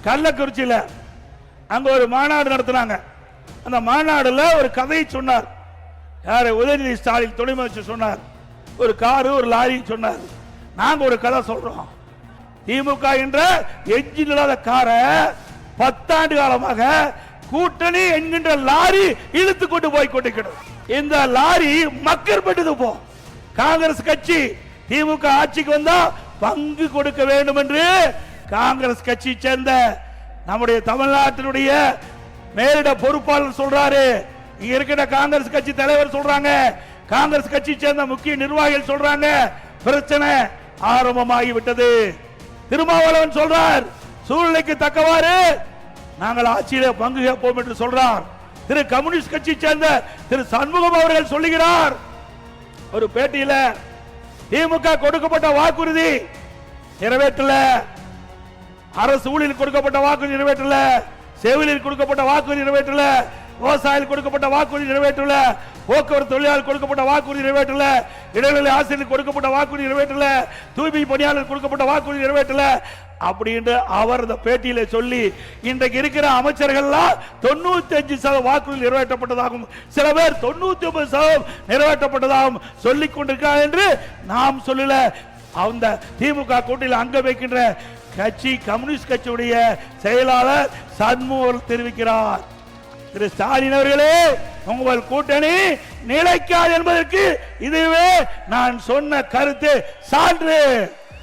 கள்ளக்குறிச்சியில அங்க ஒரு மாநாடு நடத்தினாங்க. அந்த மாநாடுல ஒரு கதையை சொன்னார். யாரு? உதயநிதி ஸ்டாலின் துணை முதலமைச்சர் சொன்னார். ஒரு காரு ஒரு லாரி சொன்னார். நாங்க ஒரு கதை சொல்றோம். திமுக என்ற எஞ்சின் இல்லாத காரை 10 ஆண்டு காலமாக கூட்டணி என்கின்ற லாரி இழுத்து கொண்டு போய் கொண்டிருக்கிறது. இந்த லாரி மக்கள்பட்டது போ. காங்கிரஸ் கட்சி திமுக ஆட்சிக்கு வந்தா பங்கு கொடுக்க வேண்டும் என்று காங்கிரஸ் கட்சி சேர்ந்த நம்முடைய தமிழ்நாட்டினுடைய மேலிட பொறுப்பாளர் சொல்றாரு. இங்க இருக்கிற காங்கிரஸ் கட்சி தலைவர் சொல்றாங்க, காங்கிரஸ் கட்சி சேர்ந்த முக்கிய நிர்வாகிகள் சொல்றாங்க, பிரச்சனை ஆரம்பமாகி விட்டது. திருமாவளவன் சொல்றார், சூழ்நிலைக்கு தக்கவாறு நாங்கள் ஆட்சியில பங்கு கேட்போம் என்று சொல்றார். திரு கம்யூனிஸ்ட் கட்சி சேர்ந்த திரு சண்முகம் அவர்கள் சொல்லுகிறார் ஒரு பேட்டியில, திமுக கொடுக்கப்பட்ட வாக்குறுதி நிறைவேற்றல, அரசு ஊழியர் கொடுக்கப்பட்ட வாக்குறுதி நிறைவேற்றல, செவிலியர் கொடுக்கப்பட்ட வாக்குறுதி நிறைவேற்றல, விவசாயிகள் கொடுக்கப்பட்ட வாக்குறுதி நிறைவேற்றல, போக்குவரத்து தொழிலாளர் கொடுக்கப்பட்ட வாக்குறுதி நிறைவேற்றல, இடைநிலை ஆசிரியர் கொடுக்கப்பட்ட வாக்குறுதி நிறைவேற்றல, தூய்மை பணியாளர் கொடுக்கப்பட்ட வாக்குறுதி நிறைவேற்றல அப்படின்னு அவர் இந்த பேட்டியில சொல்லி, இன்றைக்கு இருக்கிற அமைச்சர்கள்லாம் 95% வாக்குறுதி நிறைவேற்றப்பட்டதாகவும் சில பேர் 99% நிறைவேற்றப்பட்டதாகவும் சொல்லிக் கொண்டிருக்கிறார் என்று நாம் சொல்லல. அந்த திமுக கூட்டணியில் அங்க வைக்கின்ற கட்சி கம்யூனிஸ்ட் கட்சியுடைய செயலாளர் சண்முகம் தெரிவிக்கிறார். திரு ஸ்டாலின் அவர்களே, உங்கள் கூட்டணி நிலைக்காது என்பதற்கு இதுவே நான் சொன்ன கருத்து சான்று.